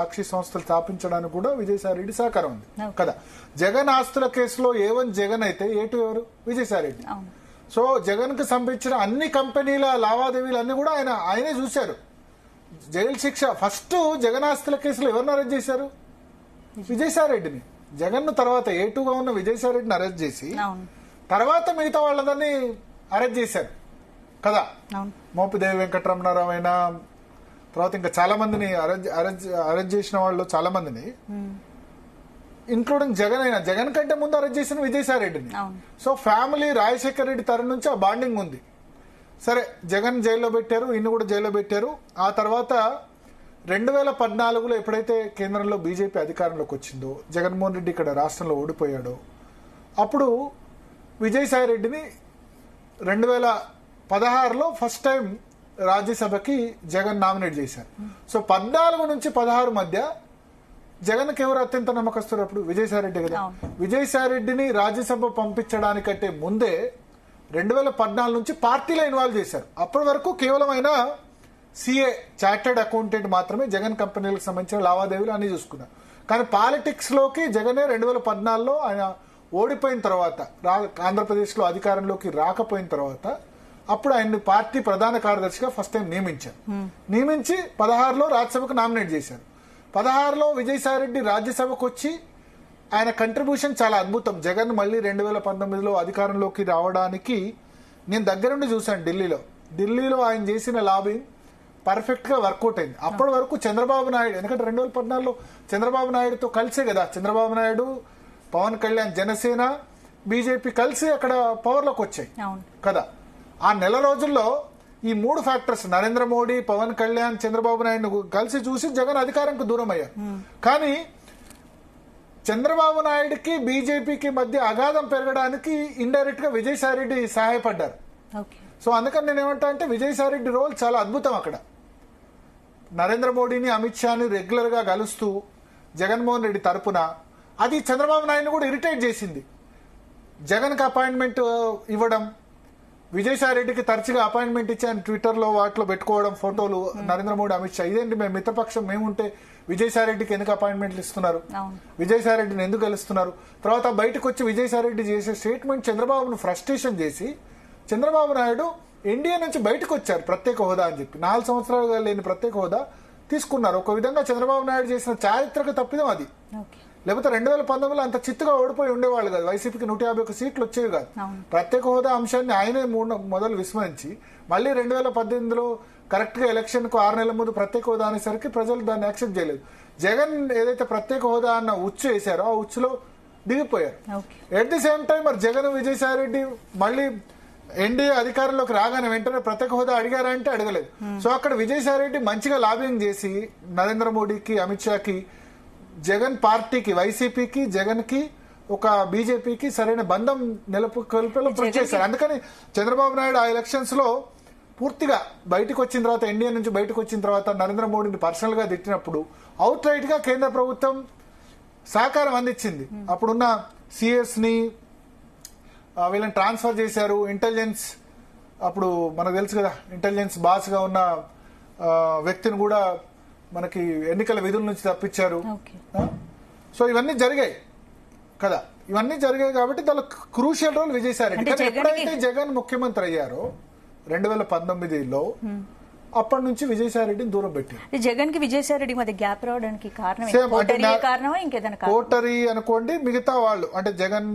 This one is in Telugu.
సాక్షి సంస్థలు స్థాపించడానికి కూడా విజయసాయి రెడ్డి సహకారం ఉంది కదా. జగన్ ఆస్తుల కేసులో A1 జగన్ అయితే A2 ఎవరు? విజయసాయి రెడ్డి. సో జగన్ కు సంబంధించిన అన్ని కంపెనీల లావాదేవీలు అన్ని కూడా ఆయనే చూశారు. జైలు శిక్ష ఫస్ట్ జగన్ ఆస్తుల కేసులో ఎవరిని అరెస్ట్ చేశారు? విజయసాయి రెడ్డిని. జగన్ తర్వాత A2గా ఉన్న విజయసాయి రెడ్డిని అరెస్ట్ చేసి తర్వాత మిగతా వాళ్ళందరినీ అరెస్ట్ చేశారు కదా. మోపిదేవి వెంకటరమణారావు అయినా తర్వాత ఇంకా చాలా మందిని అరెస్ట్ చేసిన వాళ్ళు చాలా మందిని ఇంక్లూడింగ్ జగన్ అయినా జగన్ కంటే ముందు అరెస్ట్ చేసిన విజయసాయి రెడ్డిని. సో ఫ్యామిలీ రాజశేఖర్ రెడ్డి తరం నుంచి ఆ బాండింగ్ ఉంది. సరే జగన్ జైల్లో పెట్టారు, ఈయన కూడా జైల్లో పెట్టారు. ఆ తర్వాత 2014లో ఎప్పుడైతే కేంద్రంలో బీజేపీ అధికారంలోకి వచ్చిందో, జగన్మోహన్ రెడ్డి ఇక్కడ రాష్ట్రంలో ఓడిపోయాడో, అప్పుడు విజయసాయి రెడ్డిని 2016లో ఫస్ట్ టైం రాజ్యసభకి జగన్ నామినేట్ చేశారు. సో 14 నుంచి 16 మధ్య జగన్కి ఎవరు అత్యంత నమ్మకస్తున్నారు? అప్పుడు విజయసాయి రెడ్డి కదా. విజయసాయి రెడ్డిని రాజ్యసభ పంపించడానికంటే ముందే 2014 నుంచి పార్టీలో ఇన్వాల్వ్ చేశారు. అప్పటి వరకు కేవలం ఆయన CA చార్టెడ్ అకౌంటెంట్ మాత్రమే జగన్ కంపెనీలకు సంబంధించిన లావాదేవీలు అన్ని చూసుకున్నారు. కానీ పాలిటిక్స్ లోకి జగనే 2014లో ఆయన ఓడిపోయిన తర్వాత, ఆంధ్రప్రదేశ్లో అధికారంలోకి రాకపోయిన తర్వాత అప్పుడు ఆయన్ని పార్టీ ప్రధాన కార్యదర్శిగా ఫస్ట్ టైం నియమించారు. నియమించి 16లో రాజ్యసభకు నామినేట్ చేశారు. 16లో విజయసాయి రెడ్డి రాజ్యసభకు వచ్చి ఆయన కంట్రిబ్యూషన్ చాలా అద్భుతం. జగన్ మళ్ళీ 2019లో అధికారంలోకి రావడానికి నేను దగ్గరుండి చూశాను. ఢిల్లీలో ఆయన చేసిన లాబింగ్ పర్ఫెక్ట్ గా వర్కౌట్ అయింది. అప్పటి వరకు చంద్రబాబు నాయుడు, ఎందుకంటే 2014లో చంద్రబాబు నాయుడుతో కలిసే కదా, చంద్రబాబు నాయుడు, పవన్ కళ్యాణ్, జనసేన, బీజేపీ కలిసి అక్కడ పవర్ లోకి వచ్చాయి కదా. ఆ నెల రోజుల్లో ఈ 3 ఫ్యాక్టర్స్, నరేంద్ర మోడీ, పవన్ కళ్యాణ్, చంద్రబాబు నాయుడు కలిసి చూసి జగన్ అధికారానికి దూరం అయ్యారు. కానీ చంద్రబాబు నాయుడుకి బీజేపీకి మధ్య అగాధం పెరగడానికి ఇండైరెక్ట్ గా విజయసాయి రెడ్డి సహాయపడ్డారు. సో అందుకని నేను ఏమంటా అంటే విజయసాయి రెడ్డి రోల్ చాలా అద్భుతం. అక్కడ నరేంద్ర మోడీని, అమిత్ షాని రెగ్యులర్ గా కలుస్తూ జగన్మోహన్ రెడ్డి తరపున, అది చంద్రబాబు నాయుడు కూడా ఇరిటేట్ చేసింది. జగన్ కి అపాయింట్మెంట్ ఇవ్వడం, విజయసాయి రెడ్డికి తరచుగా అపాయింట్మెంట్ ఇచ్చి ఆయన ట్విట్టర్లో వాటిలో పెట్టుకోవడం ఫోటోలు, నరేంద్ర మోడీ, అమిత్ షా, ఇదేంటి మేము మిత్రపక్షం మేముంటే విజయసాయి రెడ్డికి ఎందుకు అపాయింట్మెంట్లు ఇస్తున్నారు, విజయసాయి రెడ్డిని ఎందుకు గెలుస్తున్నారు? తర్వాత బయటకు వచ్చి విజయసాయి రెడ్డి చేసే స్టేట్మెంట్ చంద్రబాబును ఫ్రస్ట్రేషన్ చేసి చంద్రబాబు నాయుడు ఎన్డీఏ నుంచి బయటకు వచ్చారు ప్రత్యేక హోదా అని చెప్పి. 4 సంవత్సరాలుగా లేని ప్రత్యేక హోదా తీసుకున్నారు. ఒక విధంగా చంద్రబాబు నాయుడు చేసిన చారిత్రక తప్పిదం అది. లేకపోతే 2019లో అంత చిత్తుగా ఓడిపోయి ఉండేవాళ్ళు కాదు. వైసీపీకి 151 సీట్లు వచ్చేవి కాదు. ప్రత్యేక హోదా అంశాన్ని ఆయనే మొదలు విస్మరించి మళ్ళీ 2018లో కరెక్ట్ గా ఎలక్షన్ కు 6 నెలల ముందు ప్రత్యేక హోదా అనేసరికి ప్రజలు దాన్ని యాక్సెప్ట్ చేయలేదు. జగన్ ఏదైతే ప్రత్యేక హోదా అన్న ఉచ్చు వేశారో ఆ ఉచ్చులో దిగిపోయారు. ఎట్ ది సేమ్ టైం మరి జగన్, విజయసాయి రెడ్డి మళ్ళీ ఎన్డీఏ అధికారంలోకి రాగానే వెంటనే ప్రత్యేక హోదా అడిగారా అంటే అడగలేదు. సో అక్కడ విజయసాయి రెడ్డి మంచిగా లాబింగ్ చేసి నరేంద్ర మోడీకి, అమిత్ షాకి, జగన్ పార్టీకి, వైసీపీకి, జగన్ కి, ఒక బీజేపీకి సరైన బంధం నెలకొల్పేలో కృషి చేశారు. అందుకని చంద్రబాబు నాయుడు ఆ ఎలక్షన్స్ లో పూర్తిగా బయటకు వచ్చిన తర్వాత, ఎన్డీఏ నుంచి బయటకు వచ్చిన తర్వాత నరేంద్ర మోడీని పర్సనల్ గా తిట్టినప్పుడు అవుట్ రైట్ గా కేంద్ర ప్రభుత్వం సహకారం అందించింది. అప్పుడున్న సిఎస్ ని వీళ్ళని ట్రాన్స్ఫర్ చేశారు. ఇంటెలిజెన్స్, అప్పుడు మనకు తెలుసు కదా, ఇంటెలిజెన్స్ బాస్ గా ఉన్న వ్యక్తిని కూడా మనకి ఎన్నికల విధుల నుంచి తప్పించారు. సో ఇవన్నీ జరిగాయి కదా. ఇవన్నీ జరిగాయి కాబట్టి దానిలో క్రూషియల్ రోల్ విజయసాయి రెడ్డి. కానీ ఎప్పుడైతే జగన్ ముఖ్యమంత్రి అయ్యారో 2019లో అప్పటి నుంచి విజయసాయి రెడ్డిని దూరం పెట్టారు. జగన్ కి విజయసాయి రెడ్డి మధ్య గ్యాప్ రావడానికి కారణం కోటరీ అనుకోండి, మిగతా వాళ్ళు అంటే జగన్